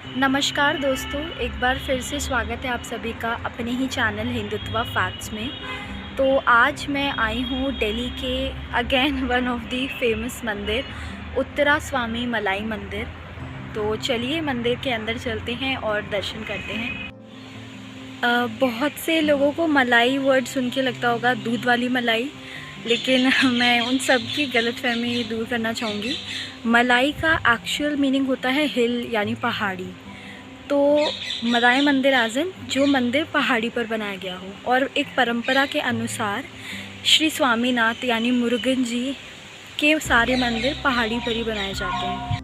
नमस्कार दोस्तों, एक बार फिर से स्वागत है आप सभी का अपने ही चैनल हिंदुत्व फैक्ट्स में। तो आज मैं आई हूँ दिल्ली के again one of the famous मंदिर उत्तरा स्वामी मलाई मंदिर। तो चलिए मंदिर के अंदर चलते हैं और दर्शन करते हैं। बहुत से लोगों को मलाई वर्ड सुन के लगता होगा दूध वाली मलाई, लेकिन मैं उन सब की गलतफहमी दूर करना चाहूँगी। मलाई का एक्चुअल मीनिंग होता है हिल यानी पहाड़ी। तो मलाई मंदिर एज इन जो मंदिर पहाड़ी पर बनाया गया हो, और एक परंपरा के अनुसार श्री स्वामीनाथ यानी मुरुगन जी के सारे मंदिर पहाड़ी पर ही बनाए जाते हैं।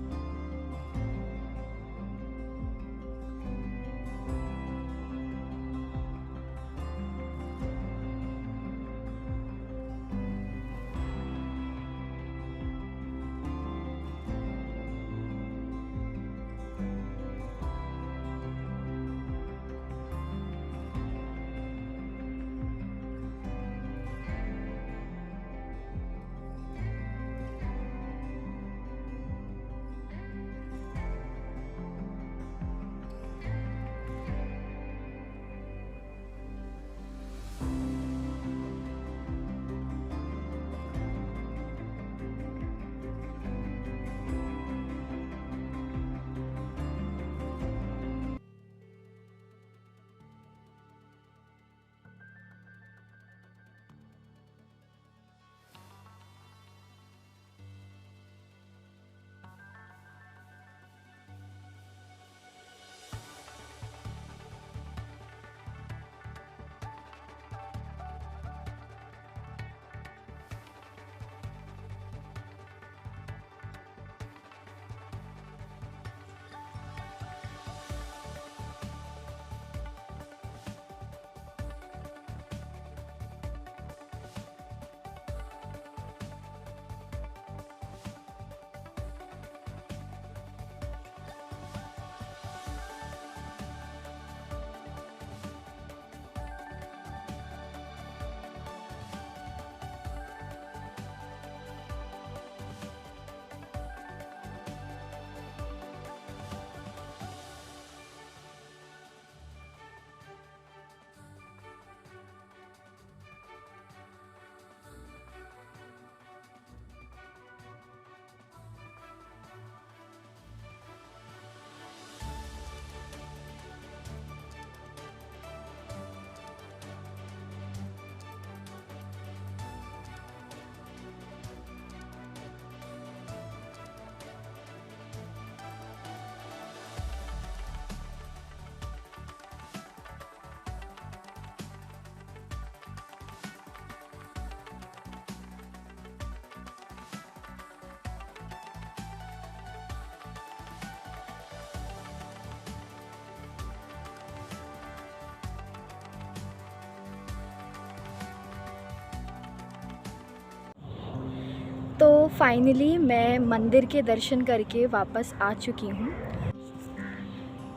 तो फाइनली मैं मंदिर के दर्शन करके वापस आ चुकी हूँ।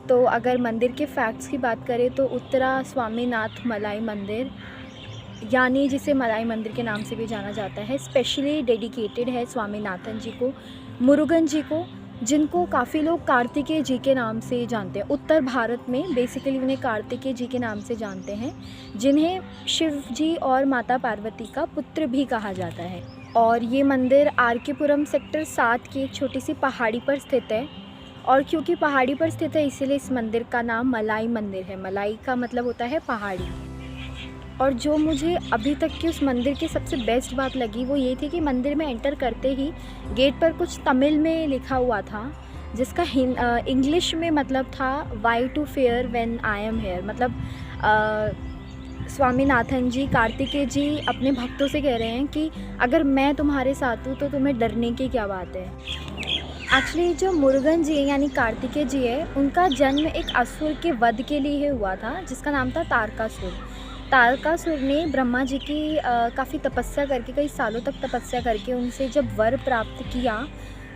तो अगर मंदिर के फैक्ट्स की बात करें तो उत्तरा स्वामीनाथ मलाई मंदिर, यानी जिसे मलाई मंदिर के नाम से भी जाना जाता है, स्पेशली डेडिकेटेड है स्वामीनाथन जी को, मुरुगन जी को, जिनको काफ़ी लोग कार्तिकेय जी के नाम से जानते हैं। उत्तर भारत में बेसिकली उन्हें कार्तिकेय जी के नाम से जानते हैं, जिन्हें शिव जी और माता पार्वती का पुत्र भी कहा जाता है। और ये मंदिर आर.के.पुरम सेक्टर 7 की एक छोटी सी पहाड़ी पर स्थित है। और क्योंकि पहाड़ी पर स्थित है इसीलिए इस मंदिर का नाम मलाई मंदिर है। मलाई का मतलब होता है पहाड़ी। और जो मुझे अभी तक की उस मंदिर की सबसे बेस्ट बात लगी वो ये थी कि मंदिर में एंटर करते ही गेट पर कुछ तमिल में लिखा हुआ था, जिसका इंग्लिश में मतलब था why to fear when I am here. मतलब स्वामीनाथन जी, कार्तिकेय जी अपने भक्तों से कह रहे हैं कि अगर मैं तुम्हारे साथ हूँ तो तुम्हें डरने की क्या बात है। एक्चुअली जो मुरुगन जी यानी कार्तिकेय जी है, उनका जन्म एक असुर के वध के लिए हुआ था, जिसका नाम था तारकासुर। तारकासुर ने ब्रह्मा जी की काफ़ी तपस्या करके, कई सालों तक तपस्या करके उनसे जब वर प्राप्त किया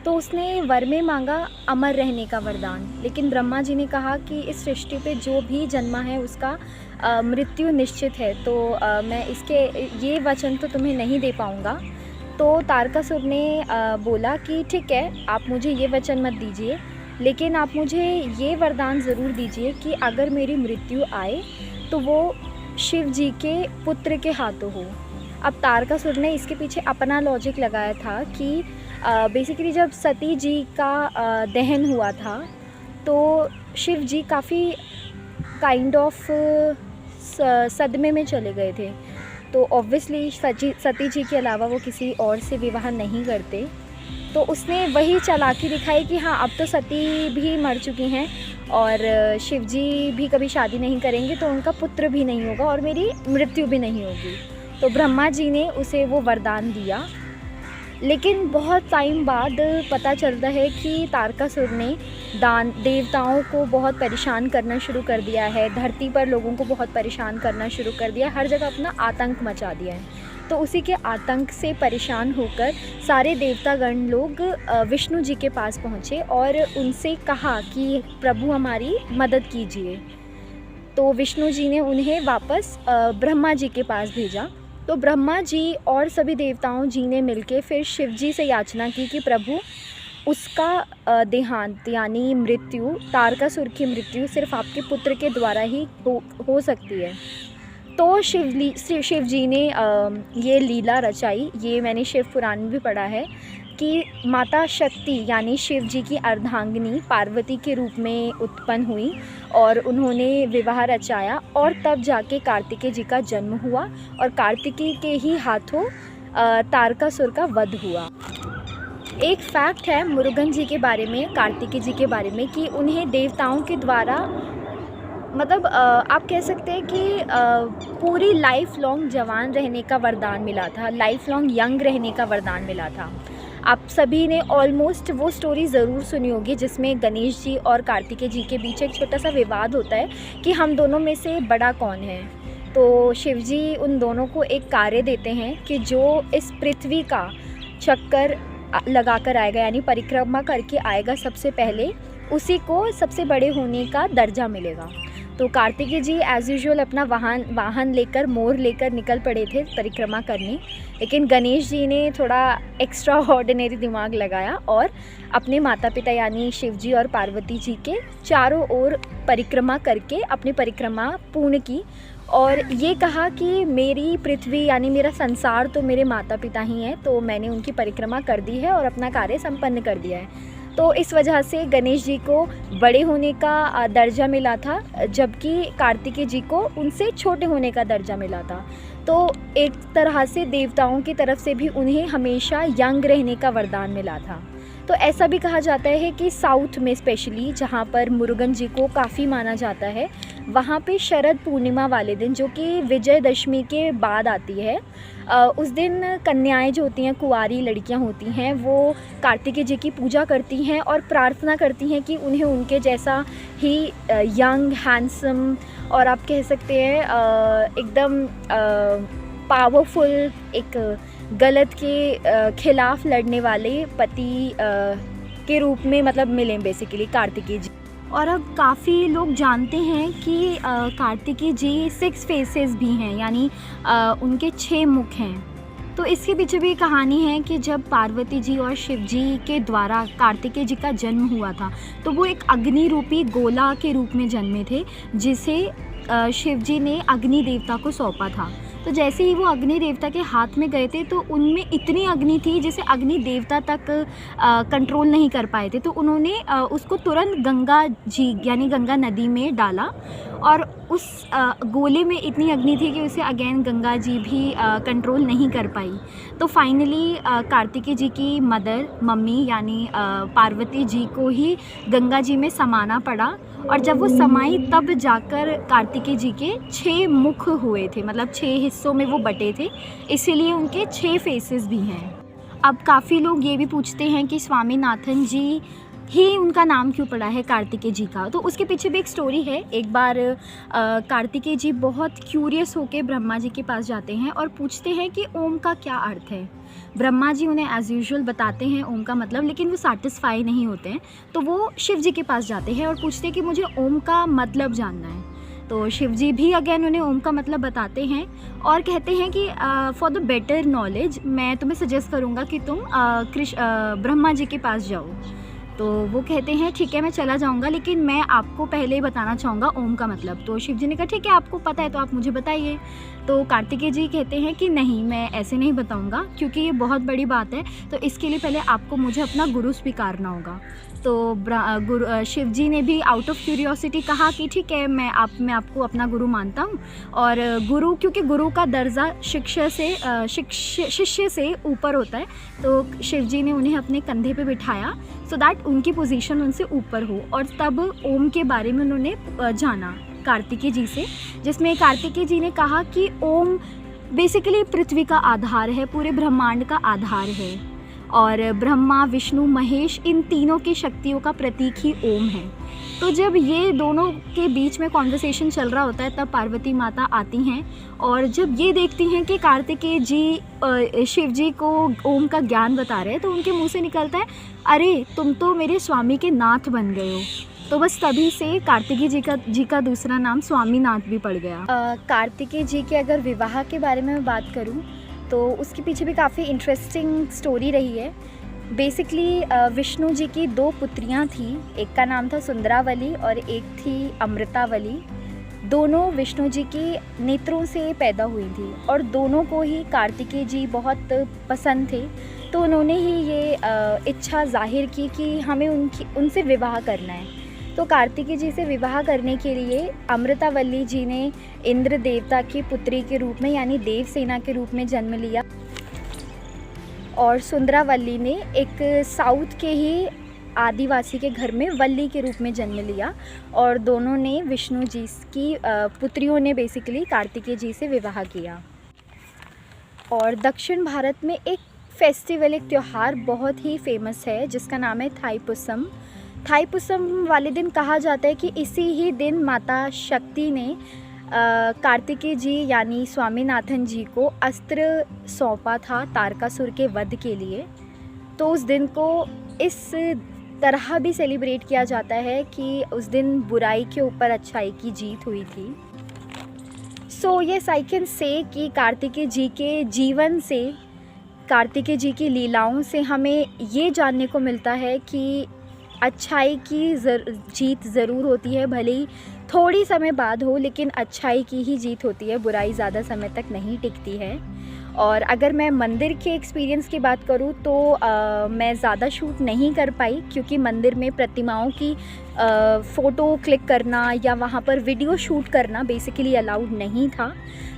तो उसने वर में मांगा अमर रहने का वरदान। लेकिन ब्रह्मा जी ने कहा कि इस सृष्टि पे जो भी जन्मा है उसका मृत्यु निश्चित है, तो मैं इसके ये वचन तो तुम्हें नहीं दे पाऊँगा। तो तारकासुर ने बोला कि ठीक है, आप मुझे ये वचन मत दीजिए, लेकिन आप मुझे ये वरदान ज़रूर दीजिए कि अगर मेरी मृत्यु आए तो वो शिव जी के पुत्र के हाथों हो। अब तारकासुर ने इसके पीछे अपना लॉजिक लगाया था कि बेसिकली जब सती जी का दहन हुआ था तो शिव जी काफ़ी काइंड ऑफ सदमे में चले गए थे। तो ऑब्वियसली सती जी के अलावा वो किसी और से विवाह नहीं करते। तो उसने वही चालाकी दिखाई कि हाँ, अब तो सती भी मर चुकी हैं और शिव जी भी कभी शादी नहीं करेंगे, तो उनका पुत्र भी नहीं होगा और मेरी मृत्यु भी नहीं होगी। तो ब्रह्मा जी ने उसे वो वरदान दिया। लेकिन बहुत टाइम बाद पता चलता है कि तारकासुर ने देवताओं को बहुत परेशान करना शुरू कर दिया है, धरती पर लोगों को बहुत परेशान करना शुरू कर दिया, हर जगह अपना आतंक मचा दिया है। तो उसी के आतंक से परेशान होकर सारे देवतागण लोग विष्णु जी के पास पहुँचे और उनसे कहा कि प्रभु हमारी मदद कीजिए। तो विष्णु जी ने उन्हें वापस ब्रह्मा जी के पास भेजा। तो ब्रह्मा जी और सभी देवताओं जी ने मिलकर फिर शिव जी से याचना की कि प्रभु उसका देहांत यानी मृत्यु, तारकासुर की मृत्यु सिर्फ आपके पुत्र के द्वारा ही हो सकती है। तो शिव जी ने ये लीला रचाई। ये मैंने शिव पुराण में भी पढ़ा है कि माता शक्ति यानी शिव जी की अर्धांगिनी पार्वती के रूप में उत्पन्न हुई और उन्होंने विवाह रचाया और तब जाके कार्तिकेय जी का जन्म हुआ और कार्तिकेय के ही हाथों तारकासुर का वध हुआ। एक फैक्ट है मुरुगन जी के बारे में, कार्तिकेय जी के बारे में, कि उन्हें देवताओं के द्वारा मतलब आप कह सकते हैं कि पूरी लाइफ लॉन्ग जवान रहने का वरदान मिला था, लाइफ लॉन्ग यंग रहने का वरदान मिला था। आप सभी ने ऑलमोस्ट वो स्टोरी ज़रूर सुनी होगी जिसमें गणेश जी और कार्तिकेय जी के बीच एक छोटा सा विवाद होता है कि हम दोनों में से बड़ा कौन है। तो शिव जी उन दोनों को एक कार्य देते हैं कि जो इस पृथ्वी का चक्कर लगा कर आएगा यानी परिक्रमा करके आएगा सबसे पहले, उसी को सबसे बड़े होने का दर्जा मिलेगा। तो कार्तिकेय जी एज़ यूजुअल अपना वाहन लेकर, मोर लेकर निकल पड़े थे परिक्रमा करने, लेकिन गणेश जी ने थोड़ा एक्स्ट्रा ऑर्डिनरी दिमाग लगाया और अपने माता पिता यानी शिव जी और पार्वती जी के चारों ओर परिक्रमा करके अपनी परिक्रमा पूर्ण की और ये कहा कि मेरी पृथ्वी यानी मेरा संसार तो मेरे माता पिता ही हैं, तो मैंने उनकी परिक्रमा कर दी है और अपना कार्य संपन्न कर दिया है। तो इस वजह से गणेश जी को बड़े होने का दर्जा मिला था, जबकि कार्तिकेय जी को उनसे छोटे होने का दर्जा मिला था। तो एक तरह से देवताओं की तरफ से भी उन्हें हमेशा यंग रहने का वरदान मिला था। तो ऐसा भी कहा जाता है कि साउथ में स्पेशली जहाँ पर मुरुगन जी को काफ़ी माना जाता है, वहाँ पे शरद पूर्णिमा वाले दिन जो कि विजयदशमी के बाद आती है, उस दिन कन्याएं जो होती हैं, कुंवारी लड़कियां होती हैं, वो कार्तिकेय जी की पूजा करती हैं और प्रार्थना करती हैं कि उन्हें उनके जैसा ही यंग, हैंडसम और आप कह सकते हैं एकदम पावरफुल, एक गलत के खिलाफ लड़ने वाले पति के रूप में मतलब मिलें बेसिकली कार्तिकेय जी। और अब काफ़ी लोग जानते हैं कि कार्तिकेय जी 6 फेसेस भी हैं यानी उनके 6 मुख हैं। तो इसके पीछे भी कहानी है कि जब पार्वती जी और शिव जी के द्वारा कार्तिकेय जी का जन्म हुआ था तो वो एक अग्नि रूपी गोला के रूप में जन्मे थे, जिसे शिव जी ने अग्नि देवता को सौंपा था। तो जैसे ही वो अग्नि देवता के हाथ में गए थे तो उनमें इतनी अग्नि थी जिसे अग्नि देवता तक कंट्रोल नहीं कर पाए थे। तो उन्होंने उसको तुरंत गंगा जी यानी गंगा नदी में डाला और उस गोले में इतनी अग्नि थी कि उसे अगेन गंगा जी भी कंट्रोल नहीं कर पाई। तो फाइनली कार्तिकेय जी की मम्मी यानी पार्वती जी को ही गंगा जी में समाना पड़ा और जब वो समाई तब जाकर कार्तिकेय जी के 6 मुख हुए थे, मतलब 6 हिस्सों में वो बटे थे, इसीलिए उनके 6 फेसेस भी हैं। अब काफ़ी लोग ये भी पूछते हैं कि स्वामीनाथन जी ही उनका नाम क्यों पड़ा है कार्तिकेय जी का। तो उसके पीछे भी एक स्टोरी है। एक बार कार्तिकेय जी बहुत क्यूरियस होकर ब्रह्मा जी के पास जाते हैं और पूछते हैं कि ओम का क्या अर्थ है। ब्रह्मा जी उन्हें एज़ यूजुअल बताते हैं ओम का मतलब, लेकिन वो सेटिस्फाई नहीं होते हैं। तो वो शिव जी के पास जाते हैं और पूछते हैं कि मुझे ओम का मतलब जानना है। तो शिव जी भी अगेन उन्हें ओम का मतलब बताते हैं और कहते हैं कि फॉर द बेटर नॉलेज मैं तुम्हें सजेस्ट करूँगा कि तुम ब्रह्मा जी के पास जाओ। तो वो कहते हैं ठीक है मैं चला जाऊंगा, लेकिन मैं आपको पहले ही बताना चाहूँगा ओम का मतलब। तो शिव जी ने कहा ठीक है आपको पता है तो आप मुझे बताइए। तो कार्तिकेय जी कहते हैं कि नहीं मैं ऐसे नहीं बताऊंगा, क्योंकि ये बहुत बड़ी बात है, तो इसके लिए पहले आपको मुझे अपना गुरु स्वीकारना होगा। तो शिव जी ने भी आउट ऑफ क्यूरियोसिटी कहा कि ठीक है मैं आपको अपना गुरु मानता हूँ। और गुरु, क्योंकि गुरु का दर्जा शिष्य से ऊपर होता है, तो शिव जी ने उन्हें अपने कंधे पे बिठाया सो दैट उनकी पोजीशन उनसे ऊपर हो। और तब ओम के बारे में उन्होंने जाना कार्तिकेय जी से, जिसमें कार्तिकेय जी ने कहा कि ओम बेसिकली पृथ्वी का आधार है, पूरे ब्रह्मांड का आधार है, और ब्रह्मा विष्णु महेश इन तीनों की शक्तियों का प्रतीक ही ओम है। तो जब ये दोनों के बीच में कॉन्वर्सेशन चल रहा होता है तब पार्वती माता आती हैं, और जब ये देखती हैं कि कार्तिकेय जी शिव जी को ओम का ज्ञान बता रहे हैं, तो उनके मुंह से निकलता है अरे तुम तो मेरे स्वामी के नाथ बन गए हो। तो बस तभी से कार्तिकेय जी का दूसरा नाम स्वामीनाथ भी पड़ गया। कार्तिकेय जी के अगर विवाह के बारे में मैं बात करूं तो उसके पीछे भी काफ़ी इंटरेस्टिंग स्टोरी रही है। बेसिकली विष्णु जी की 2 पुत्रियां थी, एक का नाम था सुंदरावली और एक थी अमृतावली। दोनों विष्णु जी के नेत्रों से पैदा हुई थी और दोनों को ही कार्तिकेय जी बहुत पसंद थे। तो उन्होंने ही ये इच्छा जाहिर की कि हमें उनसे विवाह करना है। तो कार्तिकेय जी से विवाह करने के लिए अमृतावली जी ने इंद्र देवता की पुत्री के रूप में यानी देवसेना के रूप में जन्म लिया, और सुंदरावली ने एक साउथ के ही आदिवासी के घर में वल्ली के रूप में जन्म लिया, और दोनों ने विष्णु जी की पुत्रियों ने बेसिकली कार्तिकेय जी से विवाह किया। और दक्षिण भारत में एक फेस्टिवल, एक त्यौहार बहुत ही फेमस है जिसका नाम है थाईपुसम। थाईपुसम वाले दिन कहा जाता है कि इसी ही दिन माता शक्ति ने कार्तिकेय जी यानी स्वामीनाथन जी को अस्त्र सौंपा था तारकासुर के वध के लिए। तो उस दिन को इस तरह भी सेलिब्रेट किया जाता है कि उस दिन बुराई के ऊपर अच्छाई की जीत हुई थी। So yes I can say कि कार्तिकेय जी के जीवन से, कार्तिकेय जी की लीलाओं से हमें ये जानने को मिलता है कि अच्छाई की जीत ज़रूर होती है, भले ही थोड़ी समय बाद हो, लेकिन अच्छाई की ही जीत होती है, बुराई ज़्यादा समय तक नहीं टिकती है। और अगर मैं मंदिर के एक्सपीरियंस की बात करूँ तो मैं ज़्यादा शूट नहीं कर पाई, क्योंकि मंदिर में प्रतिमाओं की फ़ोटो क्लिक करना या वहाँ पर वीडियो शूट करना बेसिकली अलाउड नहीं था।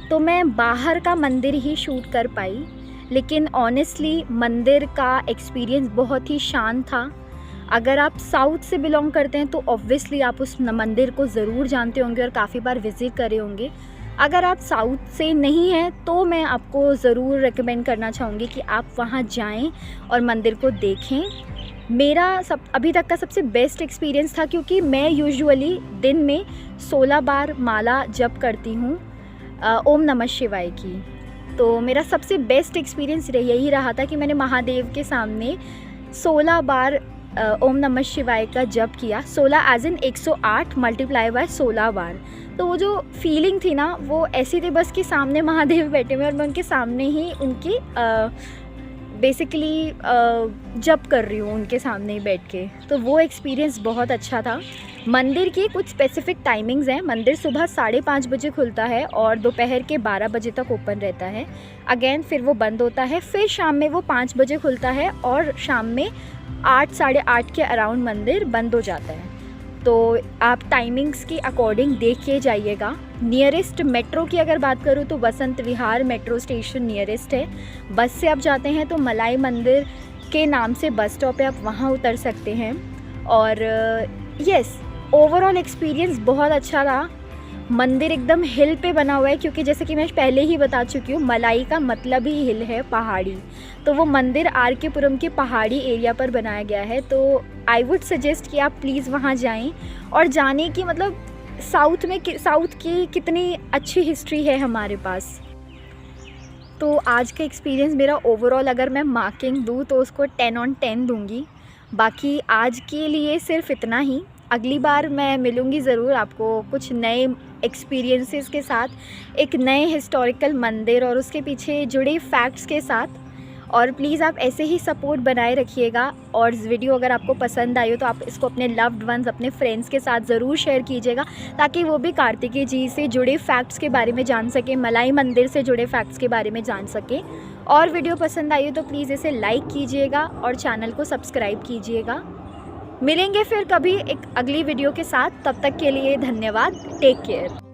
तो मैं बाहर का मंदिर ही शूट कर पाई, लेकिन ऑनेस्टली मंदिर का एक्सपीरियंस बहुत ही शांत था। अगर आप साउथ से बिलोंग करते हैं तो ऑब्वियसली आप उस मंदिर को ज़रूर जानते होंगे और काफ़ी बार विज़िट करे होंगे। अगर आप साउथ से नहीं हैं तो मैं आपको ज़रूर रेकमेंड करना चाहूँगी कि आप वहाँ जाएं और मंदिर को देखें। मेरा अभी तक का सबसे बेस्ट एक्सपीरियंस था, क्योंकि मैं यूजुअली दिन में 16 बार माला जप करती हूँ ओम नमः शिवाय की। तो मेरा सबसे बेस्ट एक्सपीरियंस यही रहा था कि मैंने महादेव के सामने 16 बार ओम नमः शिवाय का जप किया। 16 एज इन 108 मल्टीप्लाई बाय 16 बार। तो वो जो फीलिंग थी ना वो ऐसी थी बस कि सामने महादेव बैठे हुए और मैं उनके सामने ही उनकी बेसिकली जप कर रही हूँ उनके सामने ही बैठ के। तो वो एक्सपीरियंस बहुत अच्छा था। मंदिर की कुछ स्पेसिफिक टाइमिंग्स हैं। मंदिर सुबह 5:30 बजे खुलता है और दोपहर के 12 बजे तक ओपन रहता है। अगेन फिर वो बंद होता है, फिर शाम में वो 5 बजे खुलता है और शाम में 8 साढ़े 8 के अराउंड मंदिर बंद हो जाता है। तो आप टाइमिंग्स की अकॉर्डिंग देख के जाइएगा। नियरेस्ट मेट्रो की अगर बात करूँ तो Basant Vihar metro station nearest है। बस से आप जाते हैं तो मलाई मंदिर के नाम से बस स्टॉप है, आप वहाँ उतर सकते हैं। और यस, ओवरऑल एक्सपीरियंस बहुत अच्छा रहा। मंदिर एकदम हिल पे बना हुआ है, क्योंकि जैसे कि मैं पहले ही बता चुकी हूँ मलाई का मतलब ही हिल है, पहाड़ी। तो वो मंदिर आर के पुरम के पहाड़ी एरिया पर बनाया गया है। तो आई वुड सजेस्ट कि आप प्लीज़ वहाँ जाएं और जाने की मतलब साउथ की कितनी अच्छी हिस्ट्री है हमारे पास। तो आज का एक्सपीरियंस मेरा ओवरऑल अगर मैं मार्किंग दूँ तो उसको 10 on 10 दूँगी। बाकी आज के लिए सिर्फ इतना ही। अगली बार मैं मिलूँगी ज़रूर आपको कुछ नए एक्सपीरियंसेस के साथ, एक नए हिस्टोरिकल मंदिर और उसके पीछे जुड़े फैक्ट्स के साथ। और प्लीज़ आप ऐसे ही सपोर्ट बनाए रखिएगा। और इस वीडियो अगर आपको पसंद आई हो तो आप इसको अपने लव्ड वंस, अपने फ्रेंड्स के साथ ज़रूर शेयर कीजिएगा, ताकि वो भी कार्तिकेय जी से जुड़े फैक्ट्स के बारे में जान सकें, मलाई मंदिर से जुड़े फैक्ट्स के बारे में जान सकें। और वीडियो पसंद आई हो तो प्लीज़ इसे लाइक कीजिएगा और चैनल को सब्सक्राइब कीजिएगा। मिलेंगे फिर कभी एक अगली वीडियो के साथ, तब तक के लिए धन्यवाद। Take care.